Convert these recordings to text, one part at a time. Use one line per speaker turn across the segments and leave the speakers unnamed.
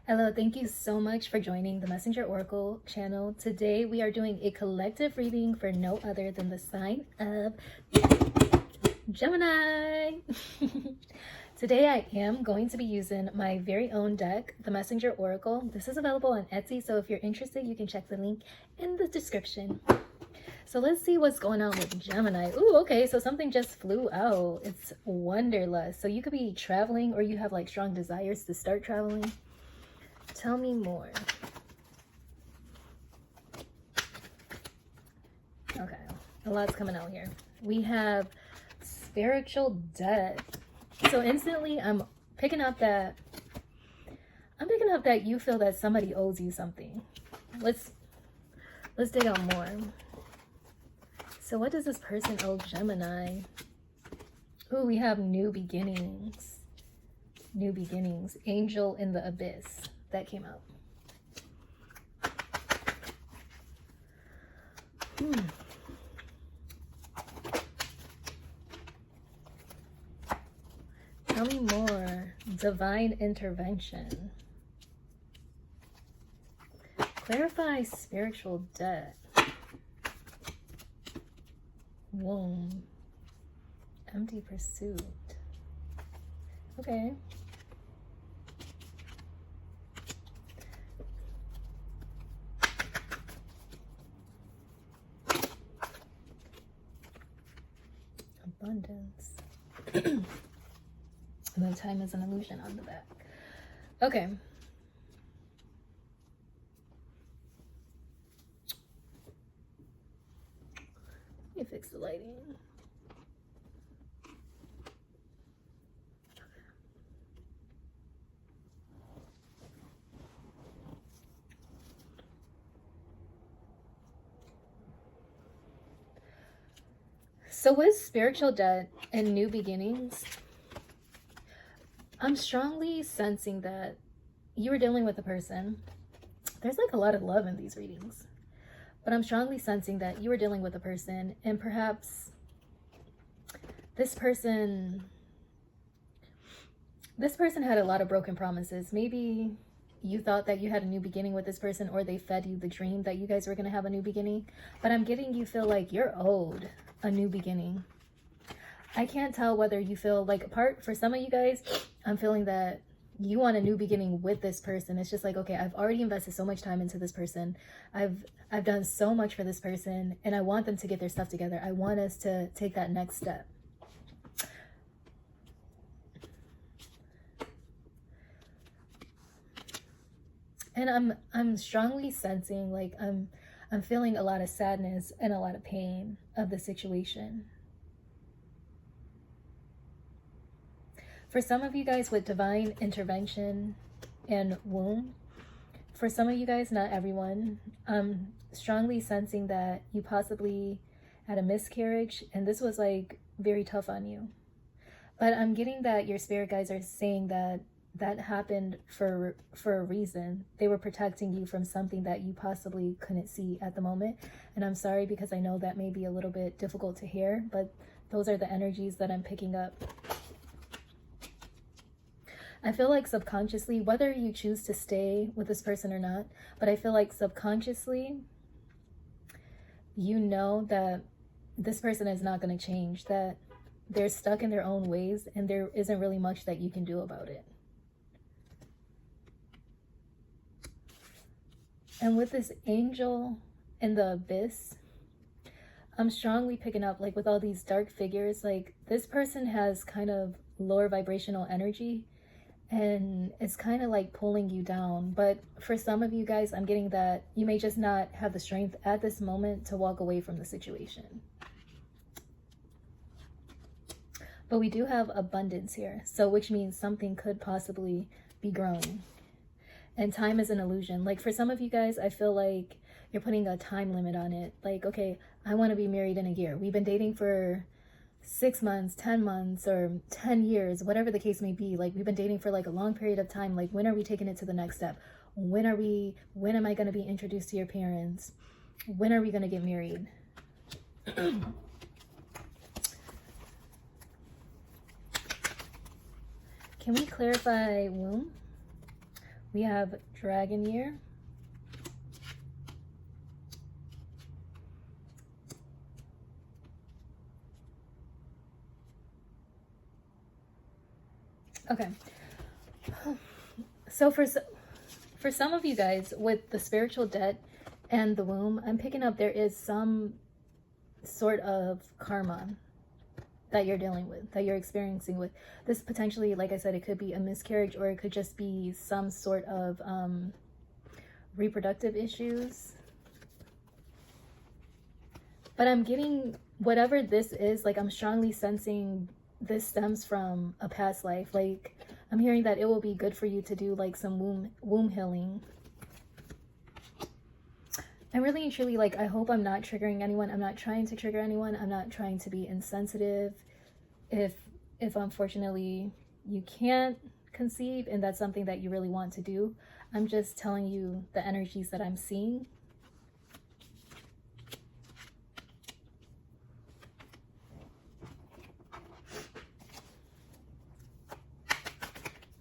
Hello, thank you so much for joining the Messenger Oracle channel. Today we are doing a collective reading for no other than the sign of Gemini. Today I am going to be using my very own deck, the Messenger Oracle. This is available on Etsy, so if you're interested, you can check the link in the description. So let's see what's going on with Gemini. Ooh, okay, so something just flew out. It's Wanderlust. So you could be traveling or you have like strong desires to start traveling. Tell me more. Okay, a lot's coming out here. We have spiritual debt. So instantly I'm picking up that you feel that somebody owes you something. Let's dig out more. So what does this person owe Gemini? Ooh, we have new beginnings. New beginnings. Angel in the abyss. That came out. Tell me more. Divine intervention. Clarify spiritual debt. Womb. Empty pursuit. Okay. Abundance. And then time is an illusion on the back. Okay. Let me fix the lighting. So with spiritual debt and new beginnings, I'm strongly sensing that you are dealing with a person. There's like a lot of love in these readings, but I'm strongly sensing that you are dealing with a person, and perhaps this person had a lot of broken promises. Maybe you thought that you had a new beginning with this person, or they fed you the dream that you guys were going to have a new beginning, but I'm getting you feel like you're owed a new beginning. I can't tell whether you feel like apart. For some of you guys, I'm feeling that you want a new beginning with this person. It's just like, okay, I've already invested so much time into this person. I've done so much for this person, and I want them to get their stuff together. I want us to take that next step. And I'm strongly sensing like I'm feeling a lot of sadness and a lot of pain of the situation. For some of you guys with divine intervention and womb, for some of you guys, not everyone, I'm strongly sensing that you possibly had a miscarriage and this was like very tough on you. But I'm getting that your spirit guides are saying that happened for a reason. They were protecting you from something that you possibly couldn't see at the moment. And I'm sorry because I know that may be a little bit difficult to hear, but those are the energies that I'm picking up. I feel like subconsciously, whether you choose to stay with this person or not, but I feel like subconsciously, you know that this person is not going to change, that they're stuck in their own ways and there isn't really much that you can do about it. And with this angel in the abyss, I'm strongly picking up like with all these dark figures, like this person has kind of lower vibrational energy and it's kind of like pulling you down. But for some of you guys, I'm getting that you may just not have the strength at this moment to walk away from the situation. But we do have abundance here, so which means something could possibly be growing. And time is an illusion. Like for some of you guys, I feel like you're putting a time limit on it. Like, okay, I want to be married in a year. We've been dating for 6 months, 10 months, or 10 years, whatever the case may be. Like we've been dating for like a long period of time. Like when are we taking it to the next step? When am I going to be introduced to your parents? When are we going to get married? Can we clarify womb? We have Dragon Year. Okay. So for some of you guys with the spiritual debt and the womb, I'm picking up there is some sort of karma that you're dealing with, that you're experiencing with. This potentially, like I said, it could be a miscarriage, or it could just be some sort of reproductive issues. But I'm getting, whatever this is, like I'm strongly sensing this stems from a past life. Like I'm hearing that it will be good for you to do like some womb healing. I'm really and truly, like, I hope I'm not triggering anyone. I'm not trying to trigger anyone. I'm not trying to be insensitive. If unfortunately you can't conceive and that's something that you really want to do, I'm just telling you the energies that I'm seeing.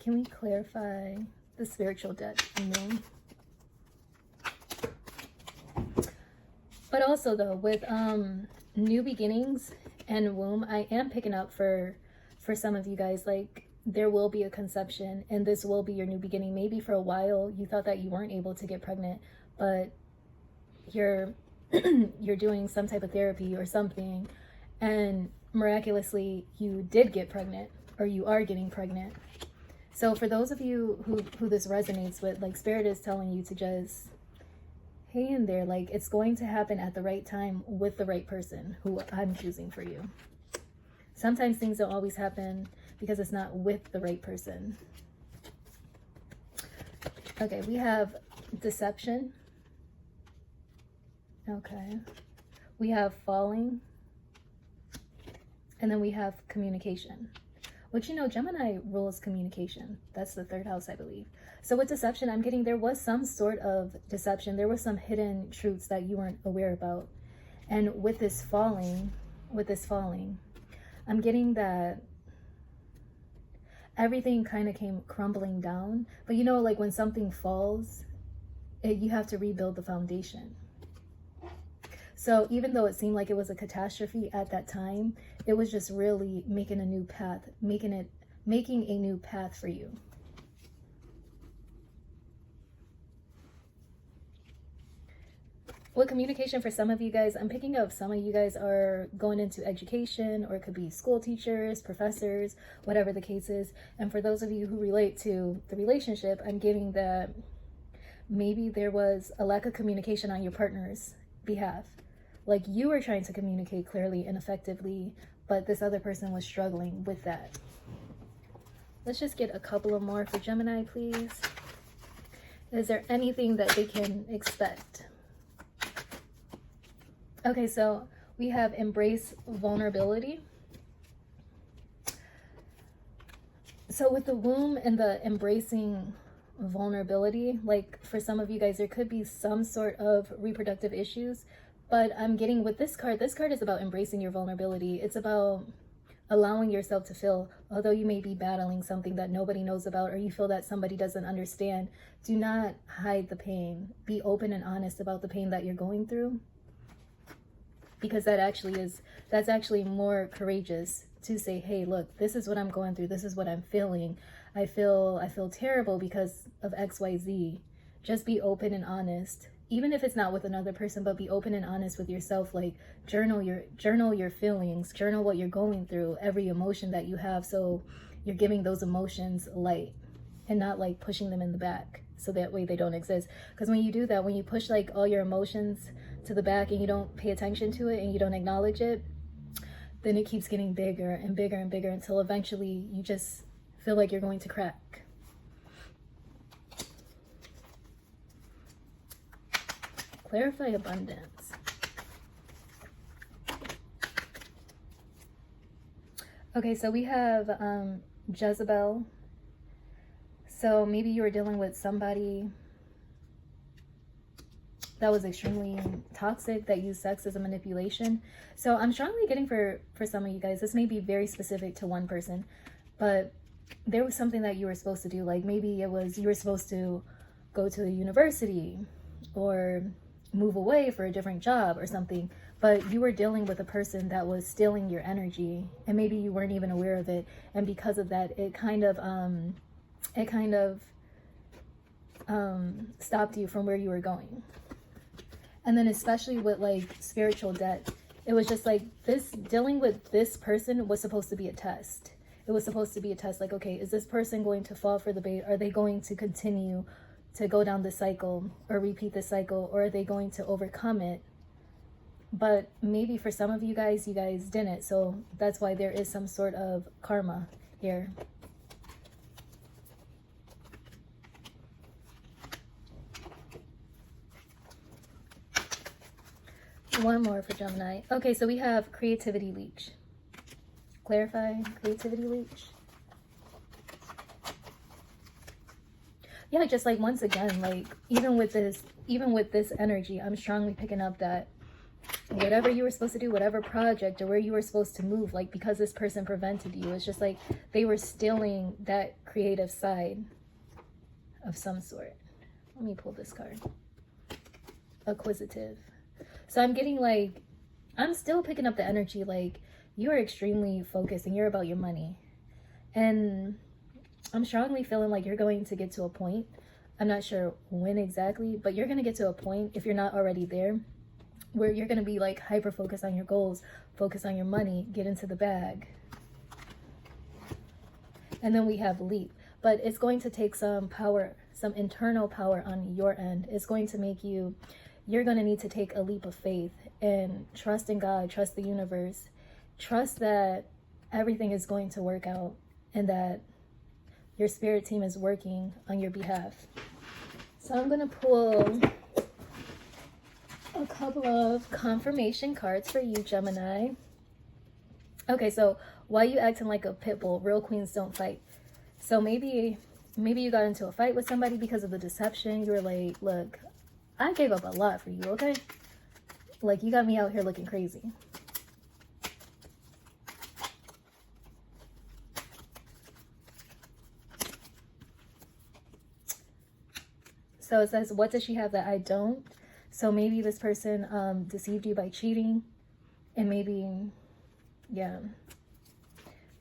Can we clarify the spiritual debt and womb? But also though, with new beginnings and womb, I am picking up for some of you guys, like there will be a conception and this will be your new beginning. Maybe for a while you thought that you weren't able to get pregnant, but you're you're doing some type of therapy or something, and miraculously you did get pregnant, or you are getting pregnant. So for those of you who this resonates with, like Spirit is telling you to just hang in there. Like it's going to happen at the right time with the right person who I'm choosing for you. Sometimes things don't always happen because it's not with the right person. Okay, we have deception. Okay. We have falling. And then we have communication. Which, you know, Gemini rules communication. That's the third house, I believe. So with deception, I'm getting there was some sort of deception. There were some hidden truths that you weren't aware about. And with this falling, I'm getting that everything kind of came crumbling down. But you know, like when something falls, you have to rebuild the foundation. So even though it seemed like it was a catastrophe at that time, it was just really making a new path, making a new path for you. With communication, for some of you guys, I'm picking up some of you guys are going into education, or it could be school teachers, professors, whatever the case is. And for those of you who relate to the relationship, I'm getting that maybe there was a lack of communication on your partner's behalf. Like you were trying to communicate clearly and effectively, but this other person was struggling with that. Let's just get a couple of more for Gemini, please. Is there anything that they can expect? Okay, so we have embrace vulnerability. So with the womb and the embracing vulnerability, like for some of you guys, there could be some sort of reproductive issues, but I'm getting with this card is about embracing your vulnerability. It's about allowing yourself to feel, although you may be battling something that nobody knows about, or you feel that somebody doesn't understand, do not hide the pain. Be open and honest about the pain that you're going through. Because that's actually more courageous to say, hey, look, this is what I'm going through. This is what I'm feeling. I feel terrible because of XYZ. Just be open and honest. Even if it's not with another person, but be open and honest with yourself. Like journal your feelings, journal what you're going through, every emotion that you have. So you're giving those emotions light and not like pushing them in the back. So that way they don't exist. Because when you do that, when you push like all your emotions to the back and you don't pay attention to it and you don't acknowledge it, then it keeps getting bigger and bigger and bigger until eventually you just feel like you're going to crack. Clarify abundance. Okay, so we have Jezebel. So maybe you were dealing with somebody that was extremely toxic, that used sex as a manipulation. So I'm strongly getting for some of you guys, this may be very specific to one person, but there was something that you were supposed to do. Like maybe it was you were supposed to go to the university or move away for a different job or something, but you were dealing with a person that was stealing your energy, and maybe you weren't even aware of it, and because of that it kind of stopped you from where you were going. And then especially with like spiritual debt, it was just like this, dealing with this person was supposed to be a test. It was supposed to be a test, like, okay, is this person going to fall for the bait? Are they going to continue to go down the cycle or repeat the cycle, or are they going to overcome it? But maybe for some of you guys didn't, so that's why there is some sort of karma here. One more for Gemini. Okay, so we have creativity leech. Clarify, creativity leech. Yeah, just like once again, like even with this energy, I'm strongly picking up that whatever you were supposed to do, whatever project or where you were supposed to move, like because this person prevented you, it's just like they were stealing that creative side of some sort. Let me pull this card. Acquisitive. So I'm getting like, I'm still picking up the energy like you are extremely focused and you're about your money. And I'm strongly feeling like you're going to get to a point. I'm not sure when exactly, but you're going to get to a point, if you're not already there, where you're going to be like hyper focused on your goals, focus on your money, get into the bag. And then we have leap, but it's going to take some power, some internal power on your end. It's going to make you, you're going to need to take a leap of faith and trust in God, trust the universe, trust that everything is going to work out and that your spirit team is working on your behalf. So I'm going to pull a couple of confirmation cards for you, Gemini. Okay, so why you acting like a pit bull? Real queens don't fight. So maybe you got into a fight with somebody because of the deception. You were like, look, I gave up a lot for you, okay? Like, you got me out here looking crazy. So it says, what does she have that I don't? So maybe this person deceived you by cheating, and maybe, yeah,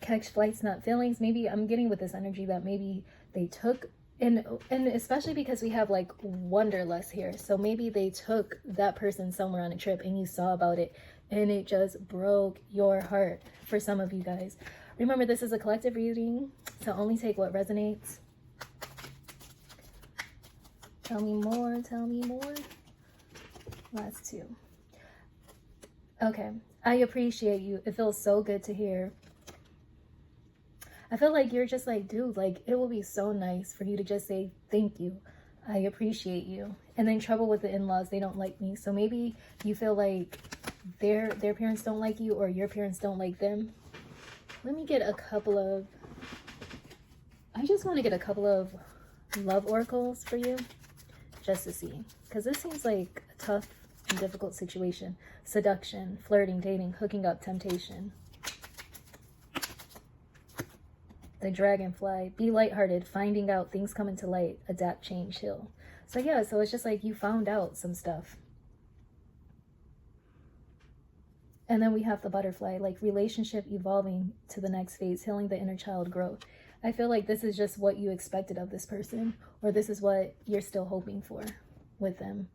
catch flights, not feelings. Maybe I'm getting with this energy that maybe they took, and especially because we have like wanderlust here, so maybe they took that person somewhere on a trip and you saw about it and it just broke your heart. For some of you guys, remember, this is a collective reading, so only take what resonates. Tell me more, tell me more. Last two. Okay, I appreciate you. It feels so good to hear. I feel like you're just like, dude, like it will be so nice for you to just say thank you, I appreciate you. And then trouble with the in-laws, they don't like me. So maybe you feel like their parents don't like you, or your parents don't like them. Let me get a couple of, I just want to get a couple of love oracles for you just to see, because this seems like a tough and difficult situation. Seduction, flirting, dating, hooking up, temptation. The dragonfly, be lighthearted, finding out, things come into light, adapt, change, heal. So yeah, so it's just like you found out some stuff. And then we have the butterfly, like relationship evolving to the next phase, healing the inner child growth. I feel like this is just what you expected of this person, or this is what you're still hoping for with them.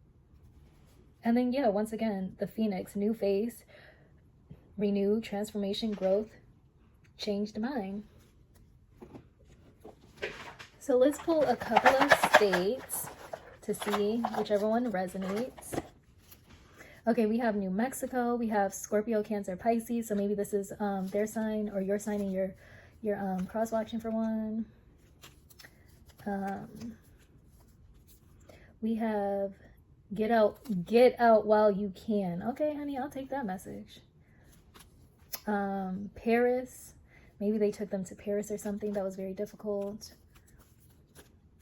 And then yeah, once again, the phoenix, new phase, renew, transformation, growth, changed mind. So let's pull a couple of states to see whichever one resonates. Okay, we have New Mexico, we have Scorpio, Cancer, Pisces. So maybe this is their sign or your sign, and you're cross-watching for one. We have get out while you can. Okay, honey, I'll take that message. Paris, maybe they took them to Paris or something that was very difficult.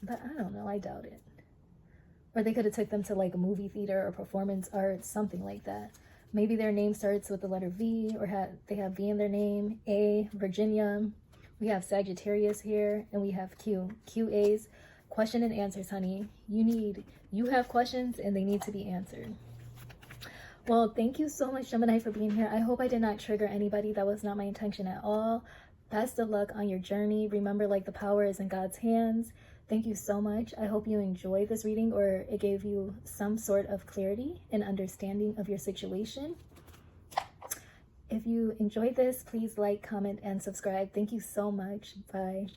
But I don't know, I doubt it. Or they could have took them to like a movie theater or performance arts, something like that. Maybe their name starts with the letter V, or they have V in their name. A, Virginia, We have Sagittarius here, and we have QAs. Question and answers, honey. You have questions and they need to be answered. Well, thank you so much, Gemini, for being here. I hope I did not trigger anybody. That was not my intention at all. Best of luck on your journey. Remember, like, the power is in God's hands. Thank you so much. I hope you enjoyed this reading, or it gave you some sort of clarity and understanding of your situation. If you enjoyed this, please like, comment, and subscribe. Thank you so much. Bye.